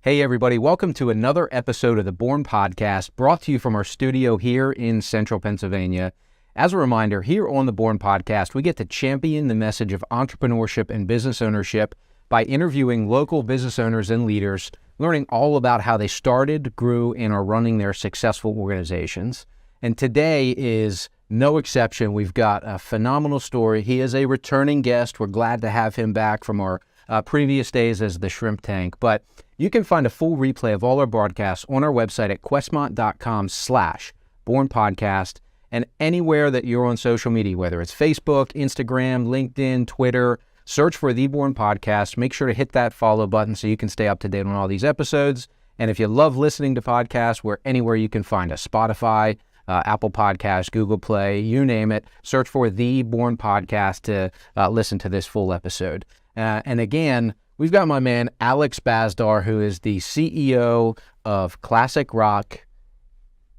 Hey everybody, welcome to another episode of the Born Podcast, brought to you from our studio here in central Pennsylvania. As a reminder, here on the Born Podcast, we get to champion the message of entrepreneurship and business ownership by interviewing local business owners and leaders, learning all about how they started, grew, and are running their successful organizations. And today is no exception. We've got a phenomenal story. He is a returning guest. We're glad to have him back from our previous days as the Shrimp Tank. But you can find a full replay of all our broadcasts on our website at questmont.com/bornpodcast, and anywhere that you're on social media, whether it's Facebook, Instagram, LinkedIn, Twitter, search for The Born Podcast. Make sure to hit that follow button so you can stay up to date on all these episodes. And if you love listening to podcasts, we're anywhere you can find us, Spotify, Apple Podcasts, Google Play, you name it. Search for The Born Podcast to listen to this full episode. And again, we've got my man, Alex Bazdar, who is the CEO of Classic Rock.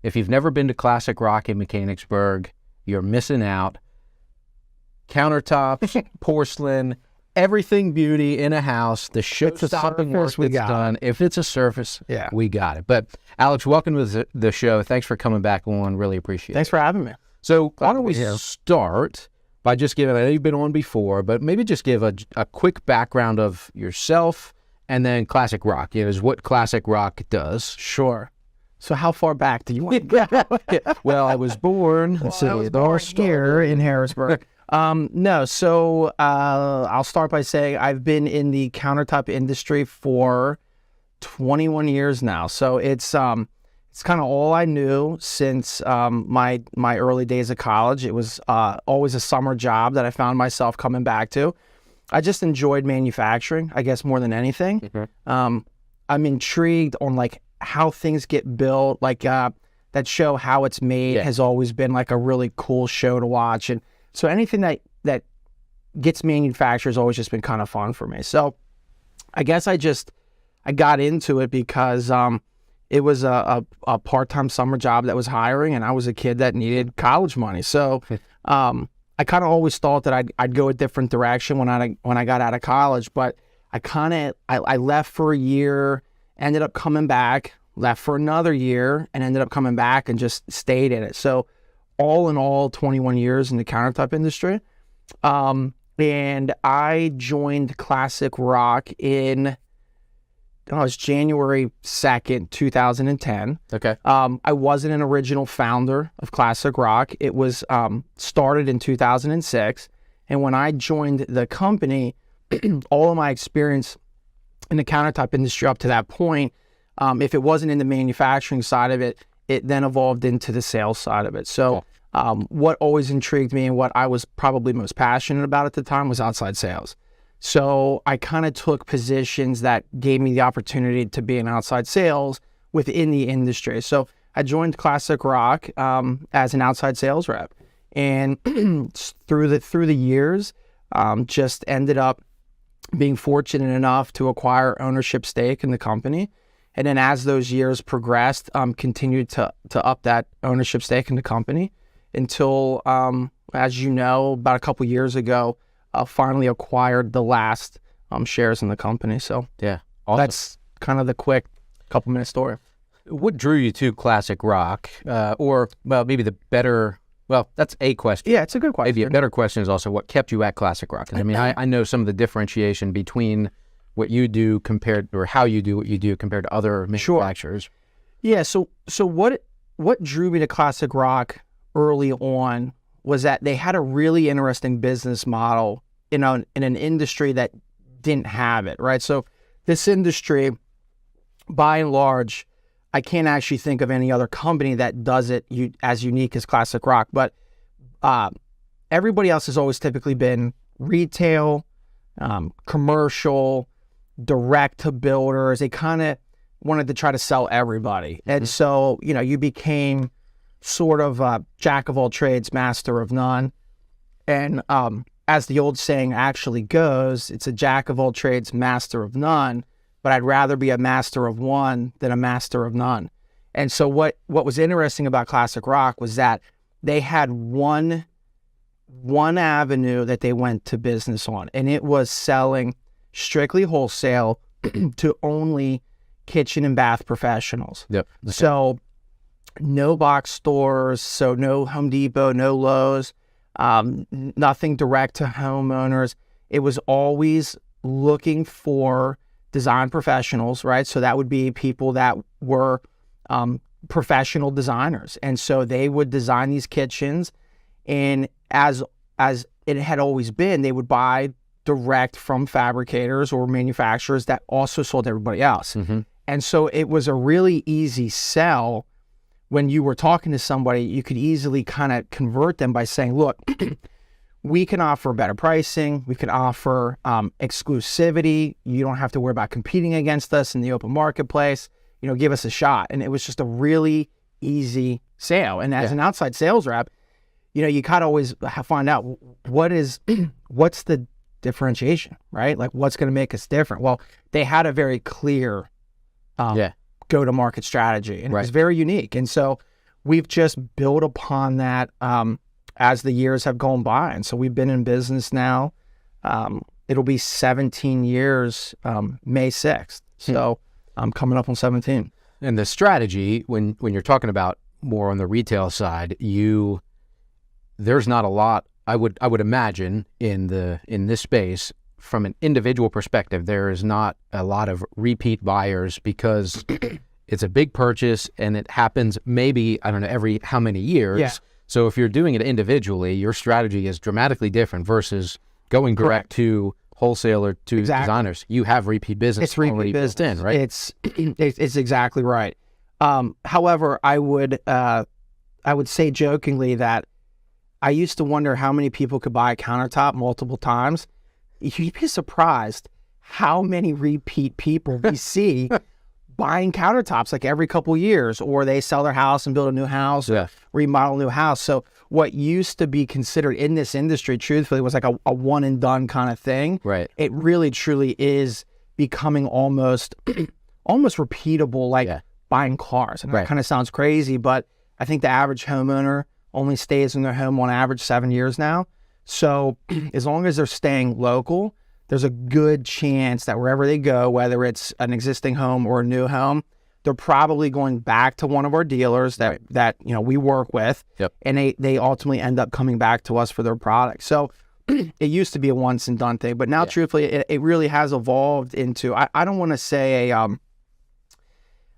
If you've never been to Classic Rock in Mechanicsburg, you're missing out. Countertops, porcelain, everything beauty in a house. The show-stopping work that's done. If it's a surface, we got it. But Alex, welcome to the show. Thanks for coming back on. Really appreciate it. Thanks for having me. So why don't we start by just giving, I know you've been on before, but maybe just give a quick background of yourself and then Classic Rock. You know, is what Classic Rock does. Sure. So how far back do you want to go? Well, I was born here in Harrisburg. So I'll start by saying I've been in the countertop industry for 21 years now. So it's kind of all I knew since my early days of college. It was always a summer job that I found myself coming back to. I just enjoyed manufacturing, I guess, more than anything. Mm-hmm. I'm intrigued on like how things get built, like that show How It's Made has always been like a really cool show to watch. And so anything that gets manufactured has always just been kind of fun for me. So I guess I got into it because it was a part-time summer job that was hiring, and I was a kid that needed college money. So I kind of always thought that I'd go a different direction when I got out of college, but I left for a year, ended up coming back, left for another year, and ended up coming back and just stayed in it. So all in all, 21 years in the countertop industry. And I joined Classic Rock in it's January 2nd, 2010. Okay. I wasn't an original founder of Classic Rock. It was started in 2006. And when I joined the company, all of my experience in the countertop industry up to that point, if it wasn't in the manufacturing side of it, it then evolved into the sales side of it. So what always intrigued me and what I was probably most passionate about at the time was outside sales. So I kind of took positions that gave me the opportunity to be in outside sales within the industry. So I joined Classic Rock as an outside sales rep, and through the years, just ended up being fortunate enough to acquire ownership stake in the company. And then as those years progressed, continued to up that ownership stake in the company until, as you know, about a couple years ago, finally acquired the last shares in the company. So yeah, awesome. That's kind of the quick couple-minute story. What drew you to Classic Rock? Or, well, maybe that's a question. Yeah, it's a good question. Maybe a better question is also what kept you at Classic Rock? I mean, I know some of the differentiation between what you do or how you do what you do compared to other manufacturers. Sure. Yeah, so what drew me to Classic Rock early on was that they had a really interesting business model in an industry that didn't have it, right? So this industry, by and large, I can't actually think of any other company that does it as unique as Classic Rock, but everybody else has always typically been retail, commercial, direct to builders. They kind of wanted to try to sell everybody. Mm-hmm. And so, you became sort of a jack of all trades, master of none. And as the old saying actually goes, it's a jack of all trades, master of none, but I'd rather be a master of one than a master of none. And so what was interesting about Classic Rock was that they had one avenue that they went to business on, and it was selling strictly wholesale to only kitchen and bath professionals. Yep. Okay. So no box stores, so no Home Depot, no Lowe's, nothing direct to homeowners. It was always looking for design professionals, right? So that would be people that were professional designers. And so they would design these kitchens, and as it had always been, they would buy direct from fabricators or manufacturers that also sold to everybody else. Mm-hmm. And so it was a really easy sell. When you were talking to somebody, you could easily kind of convert them by saying, look, we can offer better pricing. We can offer exclusivity. You don't have to worry about competing against us in the open marketplace. You know, give us a shot. And it was just a really easy sale. And as an outside sales rep, you know, you kind of always find out what's the differentiation, right? Like, what's going to make us different? Well, they had a very clear go-to-market strategy, and it was very unique. And so we've just built upon that as the years have gone by. And so we've been in business now. It'll be 17 years, May 6th. So I'm coming up on 17. And the strategy, when you're talking about more on the retail side, there's not a lot, I would imagine, in this space. From an individual perspective, there is not a lot of repeat buyers because it's a big purchase and it happens maybe, I don't know, every how many years. Yeah. So if you're doing it individually, your strategy is dramatically different versus going direct to wholesaler to designers. You have repeat business. It's repeat business in, right? It's exactly right. However, I would say jokingly that I used to wonder how many people could buy a countertop multiple times. You'd be surprised how many repeat people we see buying countertops like every couple of years, or they sell their house and build a new house, remodel a new house. So what used to be considered in this industry, truthfully, was like a one and done kind of thing. Right. It really truly is becoming almost repeatable, like buying cars. And that kind of sounds crazy, but I think the average homeowner only stays in their home on average 7 years now. So as long as they're staying local, there's a good chance that wherever they go, whether it's an existing home or a new home, they're probably going back to one of our dealers that you know we work with, and they ultimately end up coming back to us for their product. So it used to be a once and done thing, but now truthfully, it really has evolved into, I don't want to say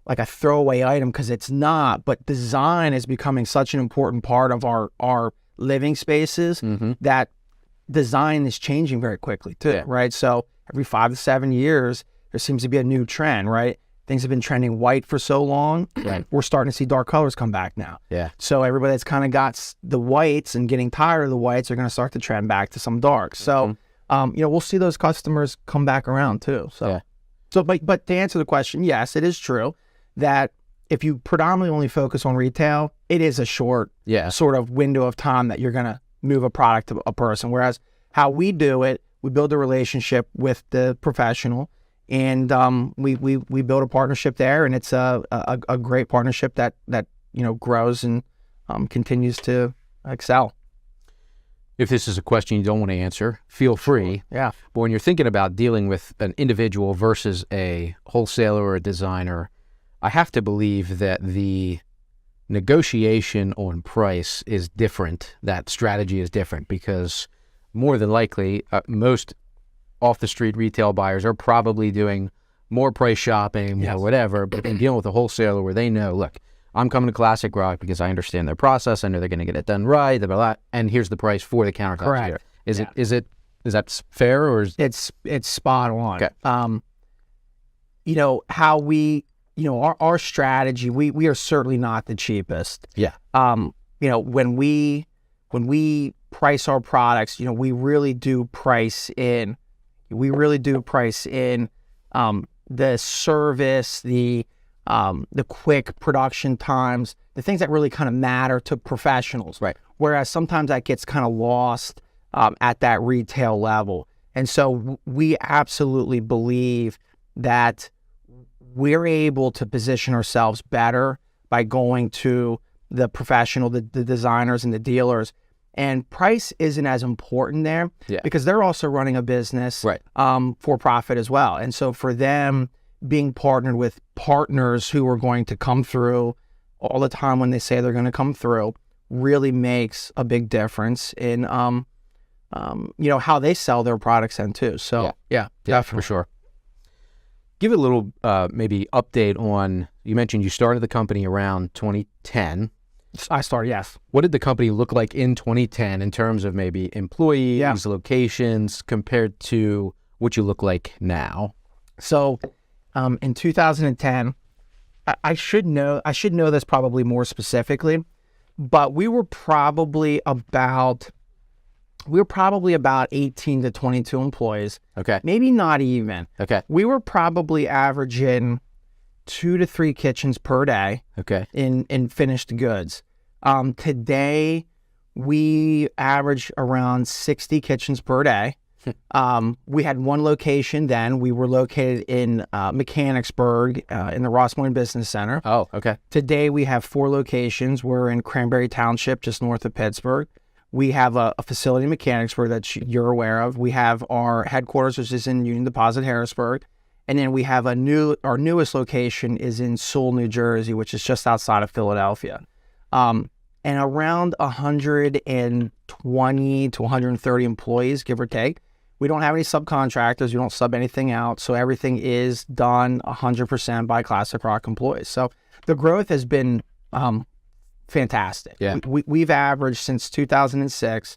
like a throwaway item, because it's not, but design is becoming such an important part of our living spaces that design is changing very quickly too, right? So every 5 to 7 years, there seems to be a new trend, right? Things have been trending white for so long. We're starting to see dark colors come back now. So everybody that's kind of got the whites and getting tired of the whites are going to start to trend back to some darks. So, you know, we'll see those customers come back around too. So, but to answer the question, yes, it is true that if you predominantly only focus on retail, it is a short sort of window of time that you're going to move a product to a person. Whereas how we do it, we build a relationship with the professional, and we build a partnership there, and it's a great partnership that you know grows and continues to excel. If this is a question you don't want to answer, feel free. But when you're thinking about dealing with an individual versus a wholesaler or a designer, I have to believe that the negotiation on price is different. That strategy is different because more than likely, most off-the-street retail buyers are probably doing more price shopping, or whatever, but in dealing with a wholesaler where they know, look, I'm coming to Classic Rock because I understand their process. I know they're going to get it done right, blah, blah, blah, and here's the price for the countertops here. Is that fair, or is it's spot on? Okay. You know, how we, you know, our strategy, we are certainly not the cheapest. You know, when we price our products, you know, we really do price in the service, the quick production times, the things that really kind of matter to professionals. Whereas sometimes that gets kind of lost at that retail level. And so we absolutely believe that we're able to position ourselves better by going to the professional, the designers and the dealers. And price isn't as important there because they're also running a business for profit as well. And so for them, being partnered with partners who are going to come through all the time when they say they're going to come through really makes a big difference in, how they sell their products then too. So yeah, definitely. For sure. Give a little maybe update on, you mentioned you started the company around 2010. I started, yes. What did the company look like in 2010 in terms of maybe employees, locations, compared to what you look like now? So in 2010, I should know this probably more specifically, but we were probably about 18 to 22 employees. Okay. Maybe not even. Okay. We were probably averaging 2 to 3 kitchens per day. Okay. In finished goods. Today we average around 60 kitchens per day. We had one location then. We were located in Mechanicsburg in the Ross Moyne Business Center. Oh, okay. Today we have 4 locations. We're in Cranberry Township, just north of Pittsburgh. We have a facility in Mechanicsburg that you're aware of. We have our headquarters, which is in Union Deposit, Harrisburg. And then we have our newest location is in Sewell, New Jersey, which is just outside of Philadelphia. And around 120 to 130 employees, give or take. We don't have any subcontractors. We don't sub anything out. So everything is done 100% by Classic Rock employees. So the growth has been fantastic. Yeah. We've averaged since 2006,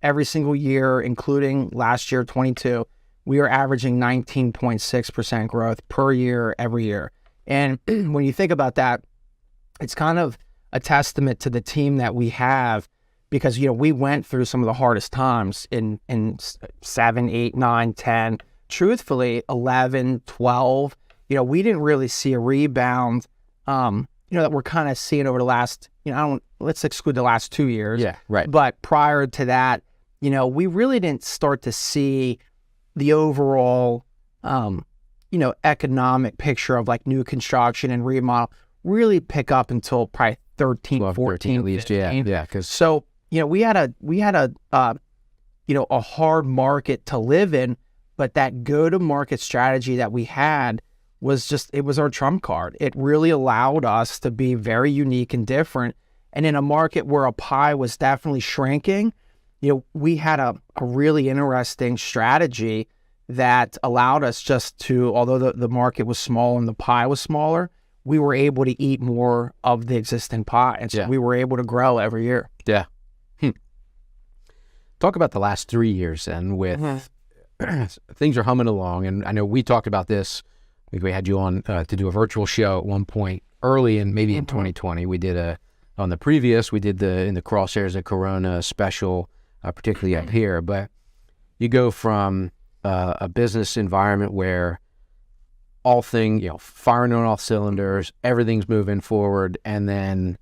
every single year, including last year, 22, we are averaging 19.6% growth per year, every year. And when you think about that, it's kind of a testament to the team that we have, because, we went through some of the hardest times in 7, 8, 9, 10, truthfully, 11, 12. We didn't really see a rebound, that we're kind of seeing over the last, let's exclude the last 2 years. Yeah, right. But prior to that, we really didn't start to see the overall, economic picture of like new construction and remodel really pick up until probably 13, 12, 14, 13 at least. 15. Yeah. Because So, we had a hard market to live in, but that go-to-market strategy that we had it was our trump card. It really allowed us to be very unique and different. And in a market where a pie was definitely shrinking, we had a really interesting strategy that allowed us just to, although the market was small and the pie was smaller, we were able to eat more of the existing pie. And so we were able to grow every year. Yeah. Talk about the last 3 years then with things are humming along. And I know we talked about this. I think we had you on to do a virtual show at one point early in 2020. We did in the crosshairs of Corona special, particularly up here. But you go from a business environment where firing on all cylinders, everything's moving forward, and then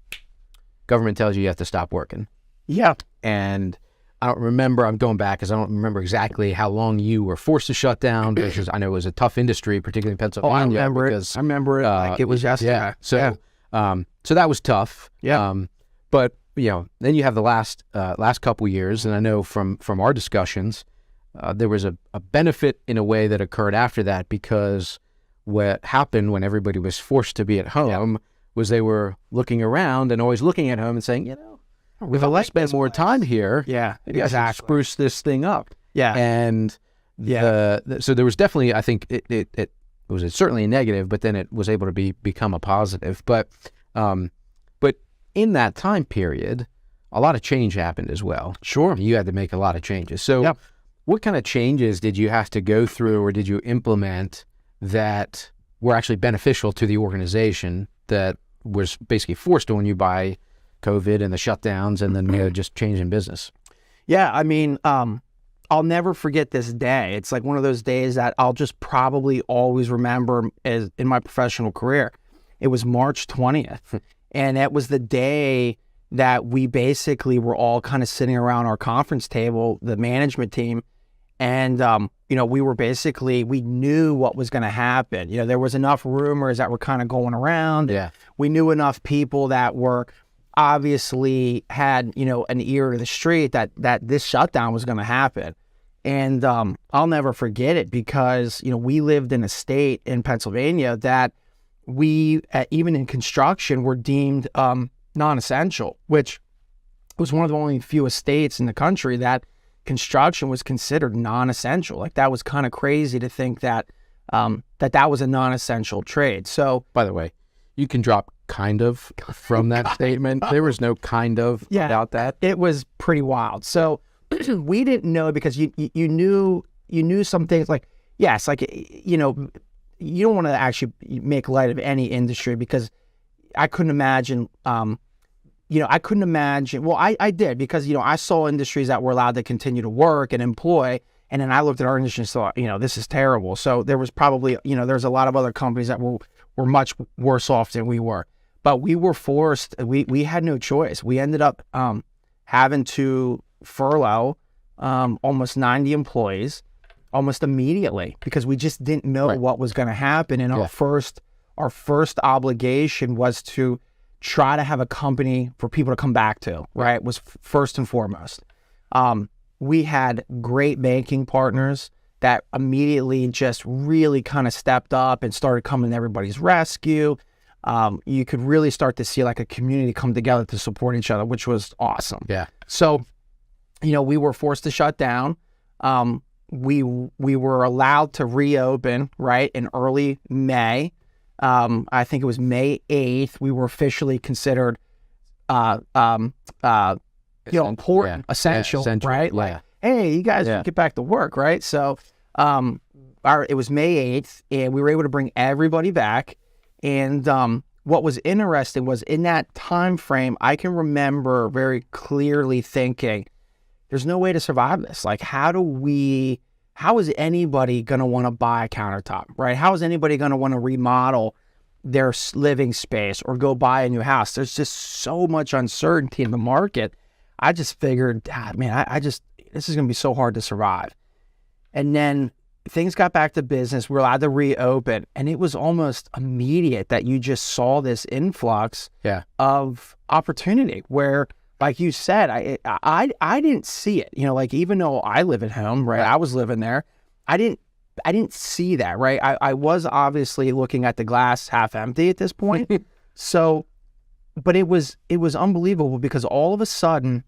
government tells you have to stop working. Yeah. And I don't remember, I'm going back because I don't remember exactly how long you were forced to shut down, because I know it was a tough industry, particularly in Pennsylvania. I remember it. I remember it like it was yesterday. Yeah. So that was tough. Yeah. But then you have the last couple years, and I know from our discussions, there was a benefit in a way that occurred after that, because what happened when everybody was forced to be at home was they were looking around and always looking at home and saying, if I spend more time here, maybe I should spruce this thing up. Yeah. And so there was definitely, I think it was certainly a negative, but then it was able to become a positive. But in that time period, a lot of change happened as well. Sure. You had to make a lot of changes. So what kind of changes did you have to go through, or did you implement that were actually beneficial to the organization that was basically forced on you by COVID and the shutdowns and then just change in business? Yeah, I mean, I'll never forget this day. It's like one of those days that I'll just probably always remember as in my professional career. It was March 20th, and that was the day that we basically were all kind of sitting around our conference table, the management team, and we knew what was going to happen. There was enough rumors that were kind of going around. Yeah. We knew enough people that were obviously had, an ear to the street that this shutdown was going to happen. And I'll never forget it because, we lived in a state in Pennsylvania that we, even in construction, were deemed non-essential, which was one of the only few states in the country that construction was considered non-essential. Like, that was kind of crazy to think that that was a non-essential trade. So, by the way, you can drop kind of from that statement. There was no kind of about that. It was pretty wild. So we didn't know because you knew some things like, yes, like, you don't want to actually make light of any industry because I couldn't imagine, well, I did because, I saw industries that were allowed to continue to work and employ. And then I looked at our industry and thought, this is terrible. So there was probably, there's a lot of other companies that were much worse off than we were. But we were forced, we had no choice. We ended up having to furlough almost 90 employees almost immediately because we just didn't know what was going to happen. And our first obligation was to try to have a company for people to come back to, right? Was first and foremost. We had great banking partners that immediately just really kind of stepped up and started coming to everybody's rescue. You could really start to see like a community come together to support each other, which was awesome. Yeah. So, we were forced to shut down. We were allowed to reopen, right, in early May. I think it was May 8th. We were officially considered, important, essential, right? Like, hey, you guys get back to work, right? So, it was May 8th, and we were able to bring everybody back. And what was interesting was in that time frame, I can remember very clearly thinking, there's no way to survive this. Like, how is anybody going to want to buy a countertop, right? How is anybody going to want to remodel their living space or go buy a new house? There's just so much uncertainty in the market. I just figured, man, this is going to be so hard to survive. And then things got back to business. We were allowed to reopen, and it was almost immediate that you just saw this influx of opportunity where, like you said, I didn't see it. Like, even though I live at home, right? I was living there. I didn't see that, right? I was obviously looking at the glass half empty at this point. So, but it was unbelievable because all of a sudden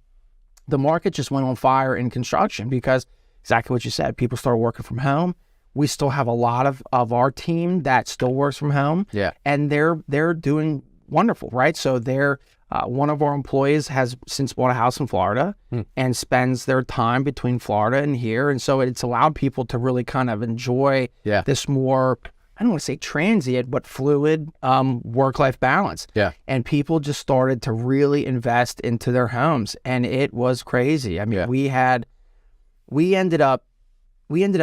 the market just went on fire in construction because exactly what you said, people started working from home. We still have a lot of our team that still works from home. Yeah. And they're doing wonderful, right? So one of our employees has since bought a house in Florida and spends their time between Florida and here. And so it's allowed people to really kind of enjoy this more, I don't want to say transient, but fluid work-life balance. Yeah. And people just started to really invest into their homes. And it was crazy. I mean, we ended up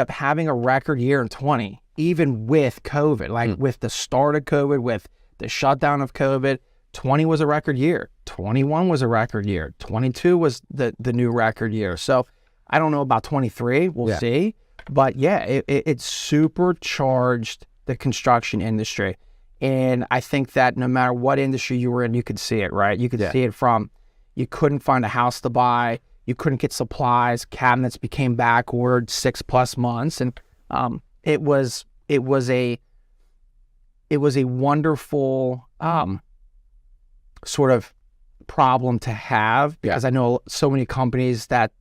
having a record year in 20, even with COVID, like with the start of COVID, with the shutdown of COVID. 20 was a record year. 21 was a record year. 22 was the new record year. So I don't know about 23. We'll see. But it supercharged the construction industry. And I think that no matter what industry you were in, you could see it, right? You could see it from, you couldn't find a house to buy. You couldn't get supplies. Cabinets became back ordered 6+ months. And it was a wonderful sort of problem to have because I know so many companies that,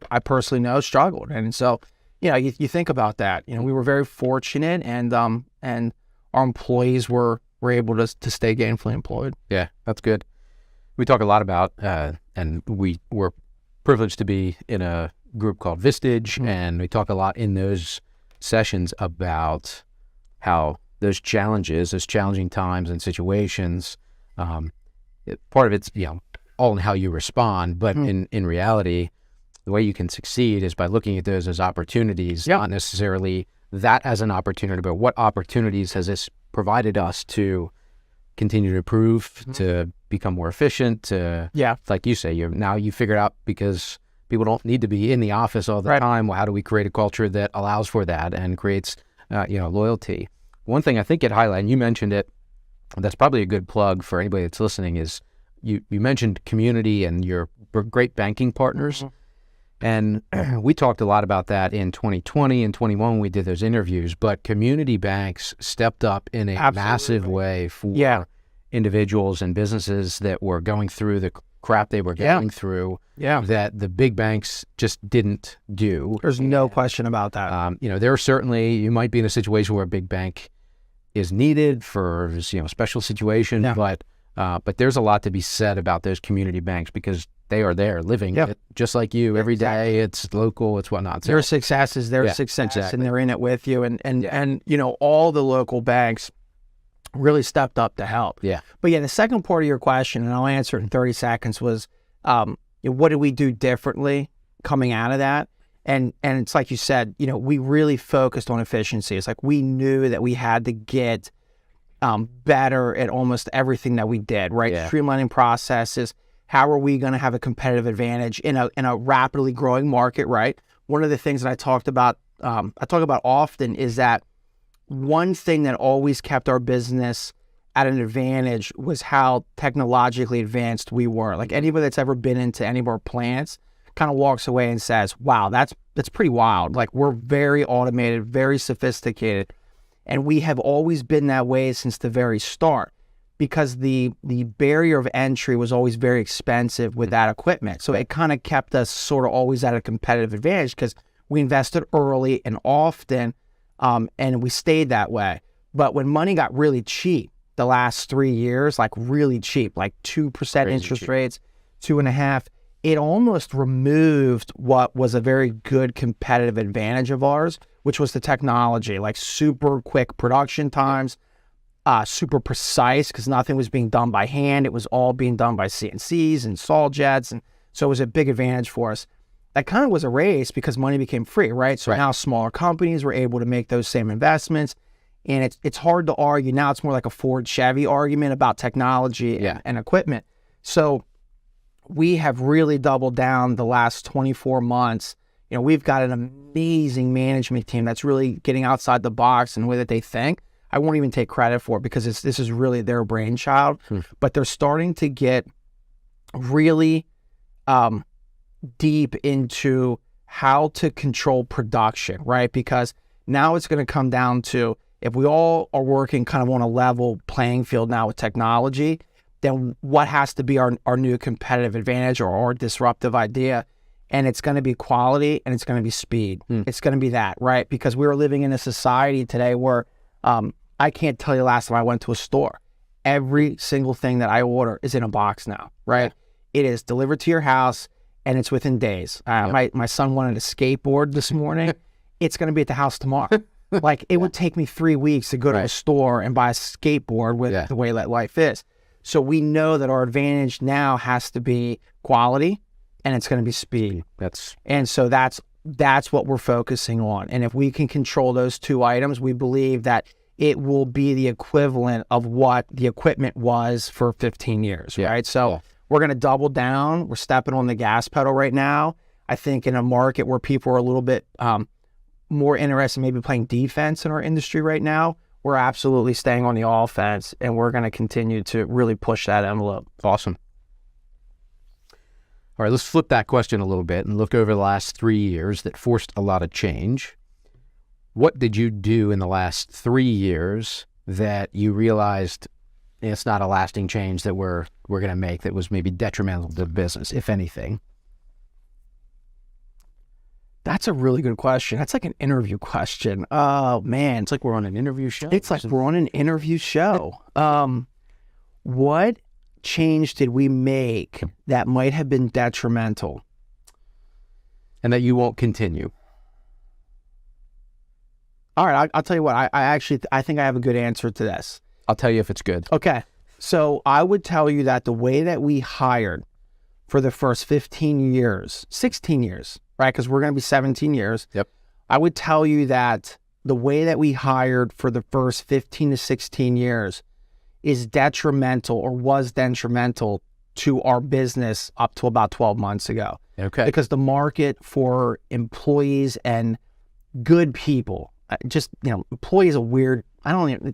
I personally know struggled. And so, you think about that, we were very fortunate and our employees were able to stay gainfully employed. Yeah, that's good. We talk a lot about, and we were privileged to be in a group called Vistage, and we talk a lot in those sessions about how those challenging times and situations, part of it's, all in how you respond, but in reality, the way you can succeed is by looking at those as opportunities, not necessarily that as an opportunity, but what opportunities has this provided us to continue to improve, to become more efficient, to, like you say, you figured out because people don't need to be in the office all the time. Well, how do we create a culture that allows for that and creates, loyalty? One thing I think it highlighted, and you mentioned it, that's probably a good plug for anybody that's listening, is you mentioned community and your great banking partners. And we talked a lot about that in 2020 and 21 when we did those interviews, but community banks stepped up in a massive way for individuals and businesses that were going through the crap they were going through that the big banks just didn't do. There's no question about that. There are certainly, you might be in a situation where a big bank is needed for, special situation, but there's a lot to be said about those community banks because they are there living it, just like you every day. It's local, it's whatnot. So, their success is their success, and they're in it with you. And all the local banks really stepped up to help. Yeah. But the second part of your question, and I'll answer it in 30 seconds, was what did we do differently coming out of that? And it's like you said, we really focused on efficiency. It's like we knew that we had to get better at almost everything that we did, right? Streamlining processes. How are we going to have a competitive advantage in a rapidly growing market, right? One of the things that I talk about often is that one thing that always kept our business at an advantage was how technologically advanced we were. Like anybody that's ever been into any of our plants kind of walks away and says, wow, that's pretty wild. Like we're very automated, very sophisticated. And we have always been that way since the very start because the barrier of entry was always very expensive with that equipment. So it kind of kept us sort of always at a competitive advantage because we invested early and often, and we stayed that way. But when money got really cheap the last 3 years, like really cheap, like 2% interest rates, 2.5%, it almost removed what was a very good competitive advantage of ours, which was the technology, like super quick production times, super precise because nothing was being done by hand. It was all being done by CNCs and saw jets. And so it was a big advantage for us. That kind of was a race because money became free, right? So now smaller companies were able to make those same investments. And it's hard to argue. Now it's more like a Ford Chevy argument about technology and equipment. So we have really doubled down the last 24 months. We've got an amazing management team that's really getting outside the box and the way that they think. I won't even take credit for it because this is really their brainchild, but they're starting to get really deep into how to control production, right? Because now it's going to come down to if we all are working kind of on a level playing field now with technology, then what has to be our new competitive advantage or our disruptive idea? And it's going to be quality and it's going to be speed. It's going to be that, right? Because we're living in a society today where I can't tell you last time I went to a store. Every single thing that I order is in a box now, right? It is delivered to your house and it's within days. My son wanted a skateboard this morning. It's going to be at the house tomorrow. Like it would take me 3 weeks to go to a store and buy a skateboard with the way that life is. So we know that our advantage now has to be quality and it's going to be speed. So that's what we're focusing on. And if we can control those two items, we believe that it will be the equivalent of what the equipment was for 15 years, right? So we're going to double down. We're stepping on the gas pedal right now. I think in a market where people are a little bit more interested in maybe playing defense in our industry right now, we're absolutely staying on the offense, and we're going to continue to really push that envelope. Awesome. All right, let's flip that question a little bit and look over the last 3 years that forced a lot of change. What did you do in the last 3 years that you realized it's not a lasting change that we're going to make that was maybe detrimental to the business, if anything? That's a really good question. That's like an interview question. Oh, man. It's like we're on an interview show. It's like we're on an interview show. What change did we make that might have been detrimental? And that you won't continue? All right. I'll tell you what. I think I have a good answer to this. I'll tell you if it's good. Okay. So I would tell you that the way that we hired for the first 16 years, right? Because we're going to be 17 years. Yep. I would tell you that the way that we hired for the first 15 to 16 years is detrimental or was detrimental to our business up to about 12 months ago. Okay. Because the market for employees and good people, employee is a weird, I don't even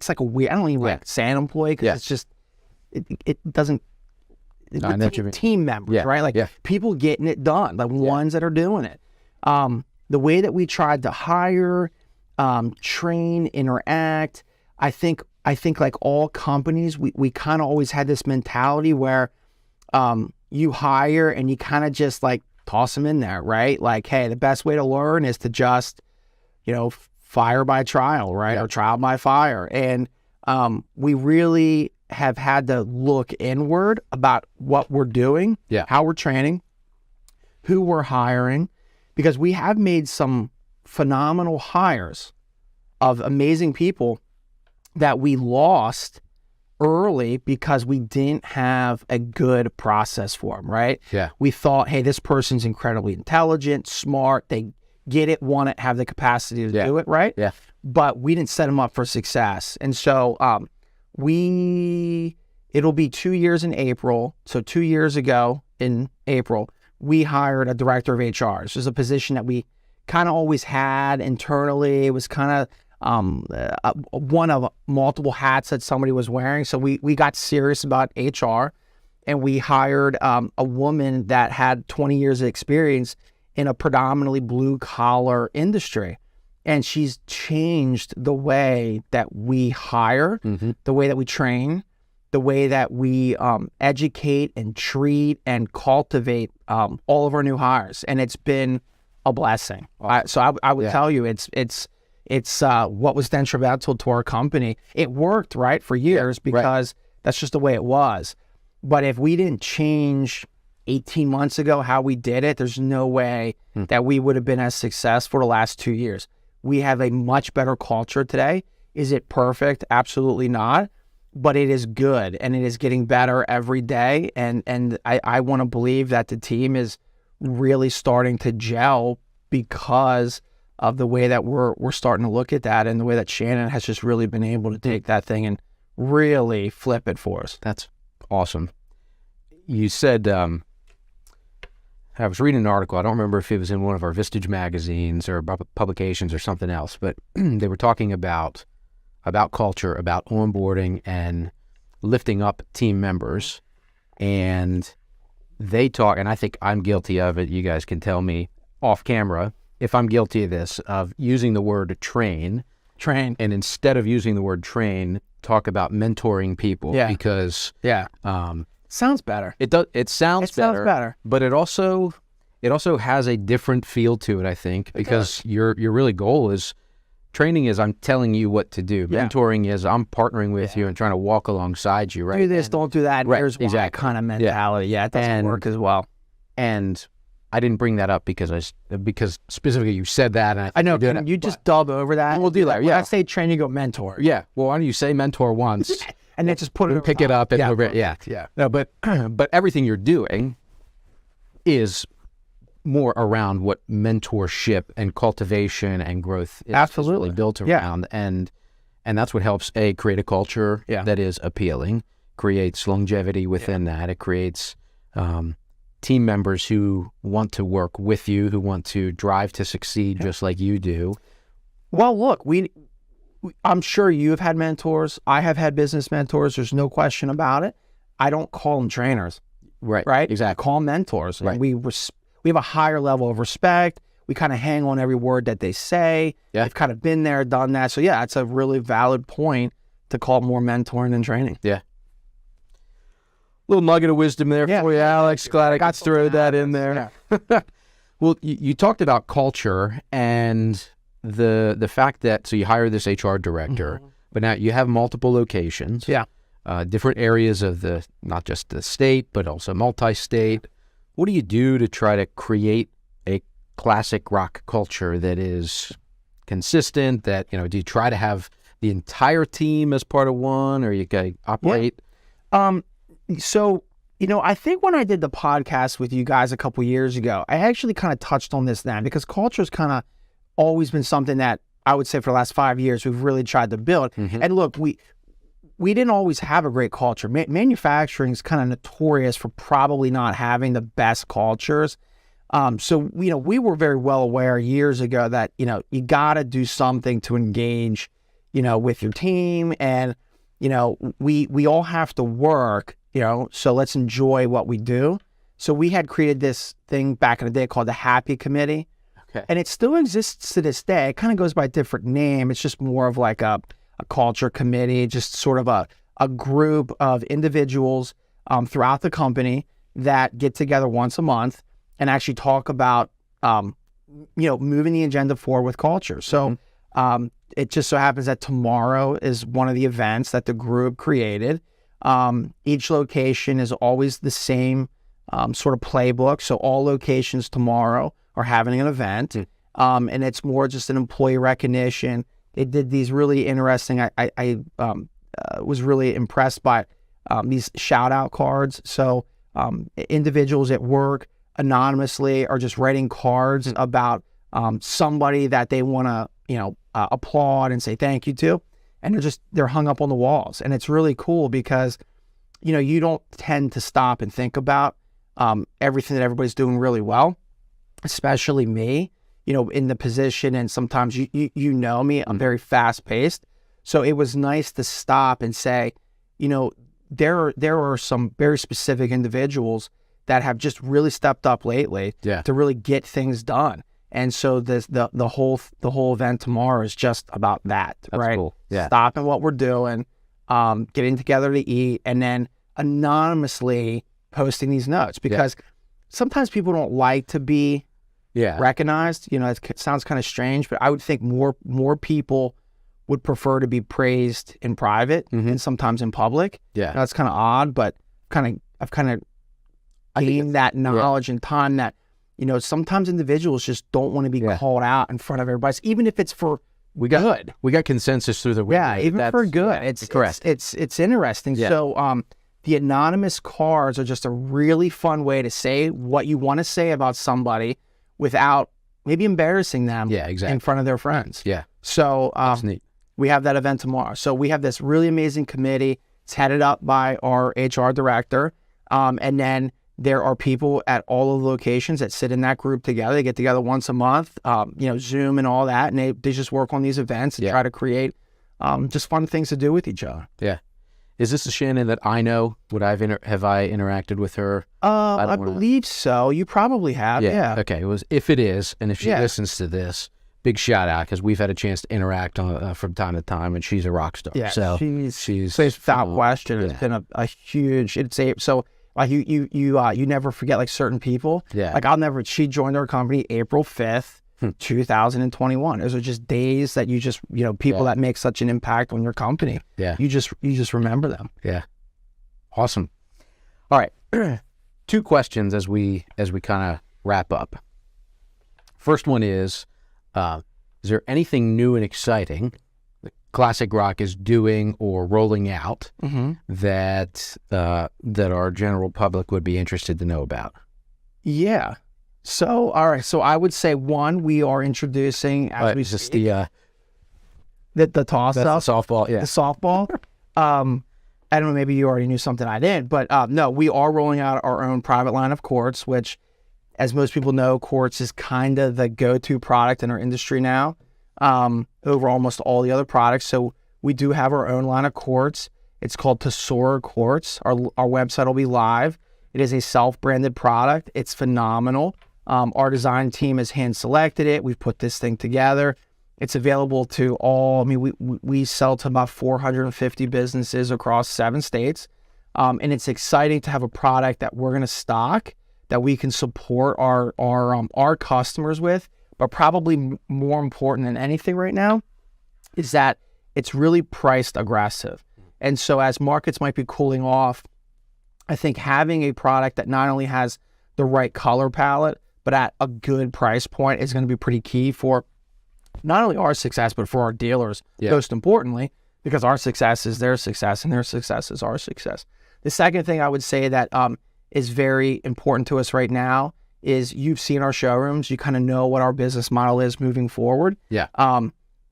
like saying employee because it's just, it doesn't, I know what you mean. team members, Yeah, right? Like yeah. people getting it done, like ones that are doing it. The way that we tried to hire, train, interact, I think like all companies, we kind of always had this mentality where you hire and you kind of just like toss them in there, right? Like, hey, the best way to learn is to just, fire by trial, right? Yeah. Or trial by fire. And we really have had to look inward about what we're doing, Yeah. how we're training, who we're hiring, because we have made some phenomenal hires of amazing people that we lost early because we didn't have a good process for them, right? Yeah. We thought, hey, this person's incredibly intelligent, smart, they get it, want it, have the capacity to do it, right? Yeah. But we didn't set them up for success. And so it'll be 2 years in April. So 2 years ago in April, we hired a director of HR. This was a position that we kind of always had internally. It was kind of one of multiple hats that somebody was wearing. So we got serious about HR, and we hired a woman that had 20 years of experience in a predominantly blue collar industry. And she's changed the way that we hire, the way that we train, the way that we educate and treat and cultivate all of our new hires. And it's been a blessing. Awesome. I would tell you, it's what was detrimental to our company. It worked, right, for years because that's just the way it was. But if we didn't change 18 months ago how we did it, there's no way that we would have been as successful the last 2 years. We have a much better culture today. Is it perfect? Absolutely not. But it is good, and it is getting better every day. And I want to believe that the team is really starting to gel because of the way that we're starting to look at that, and the way that Shannon has just really been able to take that thing and really flip it for us. That's awesome. You said, I was reading an article, I don't remember if it was in one of our Vistage magazines or publications or something else, but they were talking about culture, about onboarding and lifting up team members. And they talk, and I think I'm guilty of it, you guys can tell me off camera if I'm guilty of this, of using the word train, and instead of using the word train, talk about mentoring people. Because sounds better. It sounds better, but it also has a different feel to it, I think, because your really goal is, training is I'm telling you what to do. Mentoring is I'm partnering with you and trying to walk alongside you, right? Do this, don't do that. Right, Here's why kind of mentality. Yeah, it doesn't work as well. And I didn't bring that up because specifically you said that. And I know. Can you just dub over that? We'll do that. When I say train, you go mentor. Yeah. Well, why don't you say mentor once, and then just put it, pick it up, and yeah. No, but everything you're doing is more around what mentorship and cultivation and growth is really built around, and that's what helps create a culture that is appealing, creates longevity within that. It creates team members who want to work with you, who want to drive to succeed just like you do. Well, look, I'm sure you have had mentors. I have had business mentors. There's no question about it. I don't call them trainers. Right? Exactly. I call them mentors. Right. And we have a higher level of respect. We kind of hang on every word that they say. Yeah. They've kind of been there, done that. So yeah, it's a really valid point to call it more mentoring than training. Yeah. Little nugget of wisdom there for you, Alex. Glad I got to throw that in there. Yeah. Well, you talked about culture and the fact that, so you hire this HR director, but now you have multiple locations. Yeah. Different areas of not just the state, but also multi-state. What do you do to try to create a classic rock culture that is consistent, that, do you try to have the entire team as part of one, or you guys operate? So, I think when I did the podcast with you guys a couple years ago, I actually kind of touched on this then, because culture's kind of always been something that I would say for the last 5 years we've really tried to build. And look, we didn't always have a great culture. Manufacturing is kind of notorious for probably not having the best cultures. So, we were very well aware years ago that, you got to do something to engage, with your team. And, we all have to work so let's enjoy what we do. So we had created this thing back in the day called the Happy Committee. Okay. And it still exists to this day. It kind of goes by a different name. It's just more of like a culture committee, just sort of a group of individuals throughout the company that get together once a month and actually talk about, moving the agenda forward with culture. So it just so happens that tomorrow is one of the events that the group created. Each location is always the same sort of playbook. So all locations tomorrow are having an event, and it's more just an employee recognition. They did these really interesting. I was really impressed by these shout out cards. So individuals at work anonymously are just writing cards about somebody that they want to applaud and say thank you to, and they're hung up on the walls. And it's really cool because you don't tend to stop and think about everything that everybody's doing really well, especially me, in the position. And sometimes you know me, I'm very fast paced. So it was nice to stop and say, there are some very specific individuals that have just really stepped up lately to really get things done. And so the whole event tomorrow is just about that. That's right? Cool. Yeah. Stopping what we're doing, getting together to eat, and then anonymously posting these notes, because sometimes people don't like to be recognized. It sounds kind of strange, but I would think more people would prefer to be praised in private and sometimes in public. Yeah. That's kind of odd, but I've kind of gained that knowledge and time that, sometimes individuals just don't want to be called out in front of everybody, even if it's for good. We got consensus through the week. Yeah, even for good. It's correct. It's interesting. Yeah. So the anonymous cards are just a really fun way to say what you want to say about somebody without maybe embarrassing them in front of their friends. Yeah. So that's neat. We have that event tomorrow. So we have this really amazing committee. It's headed up by our HR director. And then there are people at all of the locations that sit in that group together. They get together once a month, Zoom and all that. And they just work on these events and try to create just fun things to do with each other. Yeah. Is this a Shannon that I know? Have I interacted with her? I believe so. You probably have. Yeah. Okay. If it is, and if she listens to this, big shout out, because we've had a chance to interact from time to time, and she's a rock star. Yeah. So she's without question. It's been a huge. So like you never forget like certain people. Yeah. Like she joined our company April 5th. 2021. Those are just days that you just, people that make such an impact on your company. Yeah. You just remember them. Yeah. Awesome. All right. 2 questions as we kind of wrap up. First one is there anything new and exciting that Classic Rock is doing or rolling out that our general public would be interested to know about? Yeah. So, all right. So I would say, one, we are introducing as we just the toss up, the softball, the softball. I don't know, maybe you already knew something I didn't, but no, we are rolling out our own private line of courts, which, as most people know, courts is kind of the go-to product in our industry now, over almost all the other products. So we do have our own line of courts. It's called Tesora Courts. Our website will be live. It is a self-branded product. It's phenomenal. Our design team has hand-selected it. We've put this thing together. It's available to all. I mean, we sell to about 450 businesses across 7 states, and it's exciting to have a product that we're going to stock, that we can support our customers with. But probably more important than anything right now is that it's really priced aggressive. And so, as markets might be cooling off, I think having a product that not only has the right color palette, but at a good price point is going to be pretty key for not only our success, but for our dealers, most importantly, because our success is their success and their success is our success. The second thing I would say that is very important to us right now is you've seen our showrooms. You kind of know what our business model is moving forward. Yeah.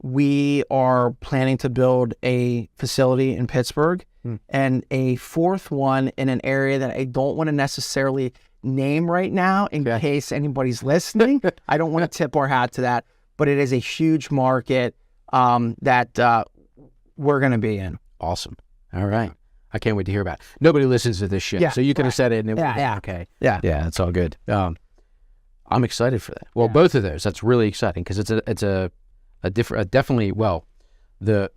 We are planning to build a facility in Pittsburgh and a 4th one in an area that I don't want to necessarily name right now in case anybody's listening. I don't want to tip our hat to that, but it is a huge market that we're going to be in. Awesome. All right. I can't wait to hear about it. Nobody listens to this shit. Yeah, So you could have said it and it Yeah. okay. Yeah. Yeah, it's all good. I'm excited for that. Well, both of those, that's really exciting because it's a different, definitely, well, the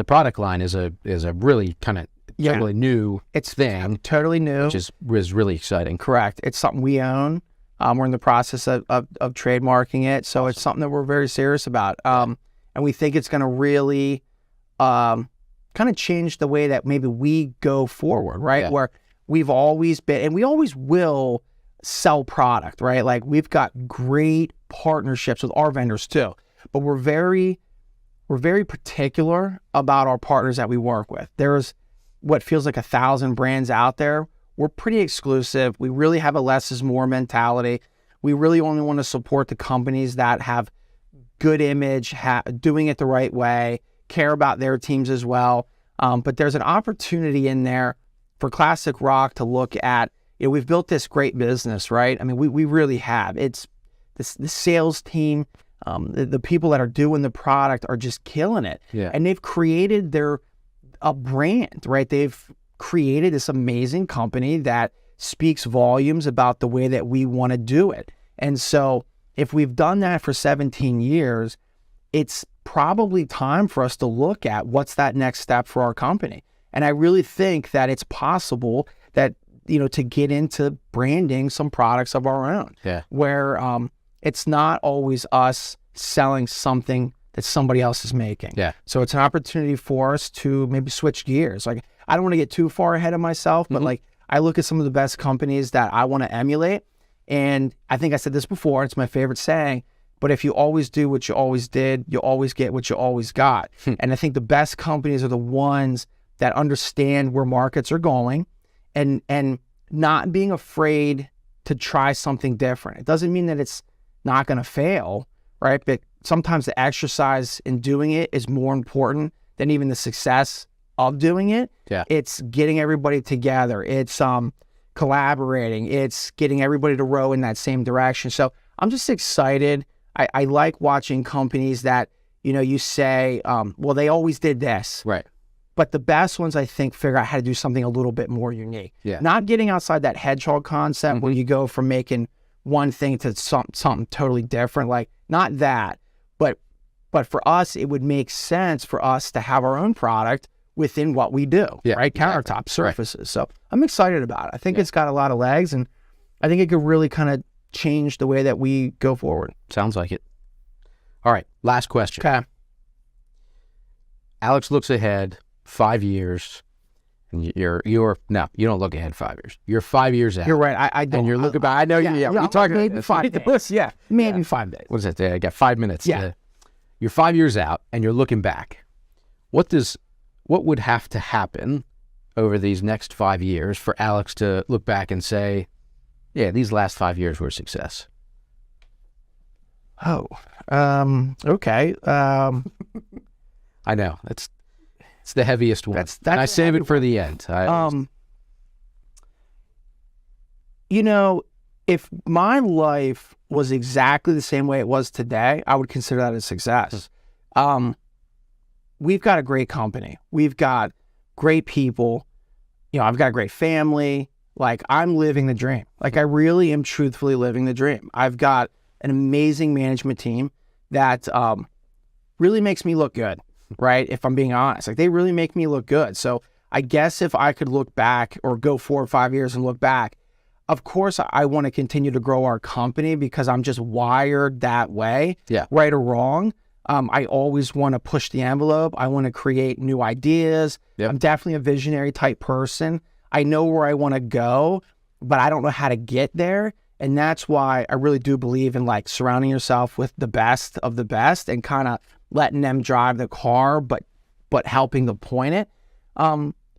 product line is a really kind of totally new thing. Totally new. Which was really exciting. Correct. It's something we own. We're in the process of trademarking it. So It's something that we're very serious about. And we think it's going to really kind of change the way that maybe we go forward, right? Yeah. Where we've always been, and we always will sell product, right? Like we've got great partnerships with our vendors too, but we're very particular about our partners that we work with. There's what feels like 1,000 brands out there. We're pretty exclusive. We really have a less is more mentality. We really only want to support the companies that have good image, doing it the right way, care about their teams as well. But there's an opportunity in there for Classic Rock to look at, we've built this great business, right? I mean, we really have. It's the sales team, the people that are doing the product are just killing it. Yeah. And they've created a brand, right? They've created this amazing company that speaks volumes about the way that we want to do it. And so if we've done that for 17 years, it's probably time for us to look at what's that next step for our company. And I really think that it's possible that, to get into branding some products of our own, where it's not always us selling something that somebody else is making. Yeah. So it's an opportunity for us to maybe switch gears. Like, I don't want to get too far ahead of myself, but like I look at some of the best companies that I want to emulate. And I think I said this before, it's my favorite saying, but if you always do what you always did, you always get what you always got. And I think the best companies are the ones that understand where markets are going and not being afraid to try something different. It doesn't mean that it's not going to fail, right? But sometimes the exercise in doing it is more important than even the success of doing it. Yeah. It's getting everybody together. It's collaborating. It's getting everybody to row in that same direction. So I'm just excited. I like watching companies that, you say, well, they always did this. Right. But the best ones, I think, figure out how to do something a little bit more unique. Yeah. Not getting outside that hedgehog concept where you go from making one thing to something totally different. Like, not that. But for us, it would make sense for us to have our own product within what we do, right? Countertop surfaces. Right. So I'm excited about it. I think it's got a lot of legs, and I think it could really kind of change the way that we go forward. Sounds like it. All right, last question. Okay. Alex looks ahead 5 years, and you don't look ahead 5 years. You're 5 years out. You're right. I don't. And you're looking back. I know you. Yeah, we're talking maybe 5 days. Yeah, maybe 5 days. What is it? I got 5 minutes. Yeah. You're 5 years out, and you're looking back. What would have to happen over these next 5 years for Alex to look back and say, yeah, these last 5 years were a success? Oh, okay. I know it's the heaviest one. That's and I save it for the end. If my life was exactly the same way it was today, I would consider that a success. We've got a great company. We've got great people. I've got a great family. Like, I'm living the dream. Like, I really am truthfully living the dream. I've got an amazing management team that really makes me look good, right? If I'm being honest, like, they really make me look good. So I guess if I could look back or go 4 or 5 years and look back, of course, I want to continue to grow our company because I'm just wired that way, right or wrong. I always want to push the envelope. I want to create new ideas. I'm definitely a visionary type person. I know where I want to go, but I don't know how to get there. And that's why I really do believe in like surrounding yourself with the best of the best and kind of letting them drive the car, but helping to point it.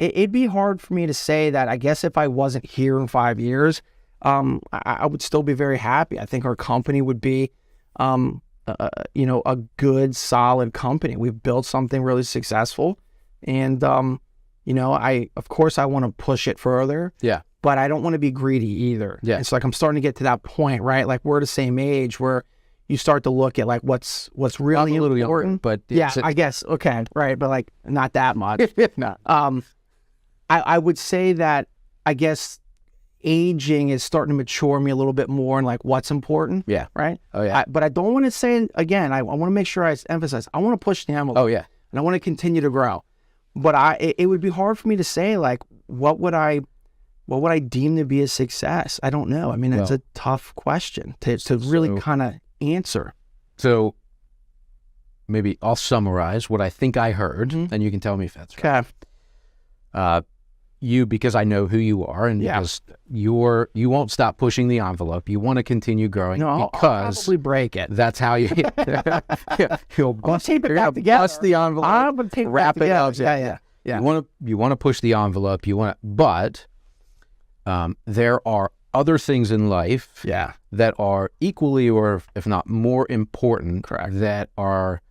It'd be hard for me to say that. I guess if I wasn't here in 5 years, I would still be very happy. I think our company would be, a good, solid company. We've built something really successful, and of course I want to push it further. Yeah. But I don't want to be greedy either. Yeah. It's like I'm starting to get to that point, right? Like, we're the same age where you start to look at like what's really important. But I guess okay, right, but like not that much. No. I would say that, I guess, aging is starting to mature me a little bit more in like what's important. Yeah. Right. Oh yeah. But I don't want to say, again, I want to make sure I emphasize, I want to push the envelope. Oh yeah. And I want to continue to grow. But it would be hard for me to say, like, what would I deem to be a success? I don't know. I mean, it's a tough question to really kind of answer. So maybe I'll summarize what I think I heard, and you can tell me if that's right. Okay. You, because I know who you are, and because you won't stop pushing the envelope. You want to continue growing. No, I'll probably break it. That's how you. You'll tape it back together. Bust the envelope. I'm gonna tape wrap it up. Yeah. You want to push the envelope. But there are other things in life that are equally, or if not more important, that are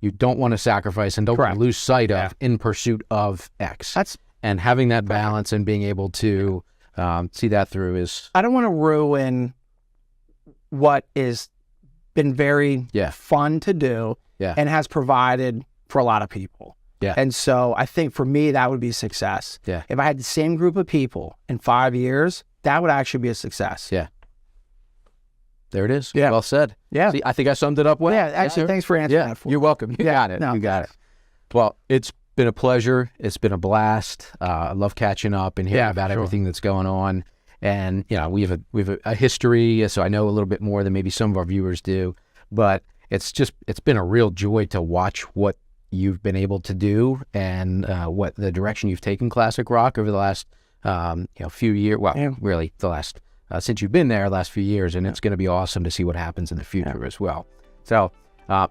you don't want to sacrifice and don't want to lose sight of in pursuit of X. And having that balance and being able to see that through is... I don't want to ruin what is been very fun to do and has provided for a lot of people. Yeah. And so I think for me, that would be success. Yeah. If I had the same group of people in 5 years, that would actually be a success. Yeah. There it is. Yeah. Well said. Yeah. See, I think I summed it up well. Yeah, actually, thanks for answering that for me. You're welcome. You got it. No. You got it. Well, it's been a pleasure. It's been a blast. I love catching up and hearing about everything that's going on. And we have a history, so I know a little bit more than maybe some of our viewers do. But it's been a real joy to watch what you've been able to do and what the direction you've taken Classic Rock over the last few years. Well, really the last since you've been there, last few years, and it's going to be awesome to see what happens in the future as well. So,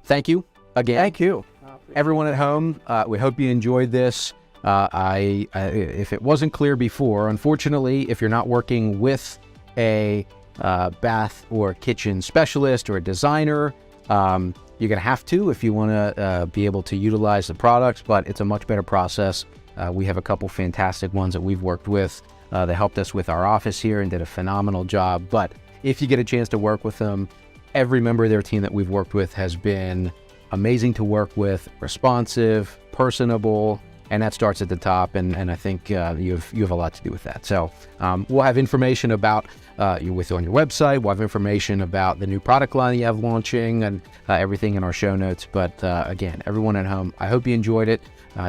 thank you again. Thank you. Everyone at home, we hope you enjoyed this. If it wasn't clear before, unfortunately, if you're not working with a bath or kitchen specialist or a designer, you're going to have to if you want to be able to utilize the products, but it's a much better process. We have a couple fantastic ones that we've worked with that helped us with our office here and did a phenomenal job. But if you get a chance to work with them, every member of their team that we've worked with has been amazing to work with, responsive, personable, and that starts at the top. And I think you have a lot to do with that. So we'll have information about on your website. We'll have information about the new product line that you have launching and everything in our show notes. But again, everyone at home, I hope you enjoyed it.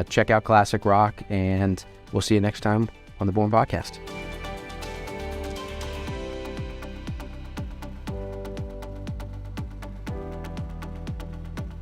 Check out Classic Rock, and we'll see you next time on the Born Podcast.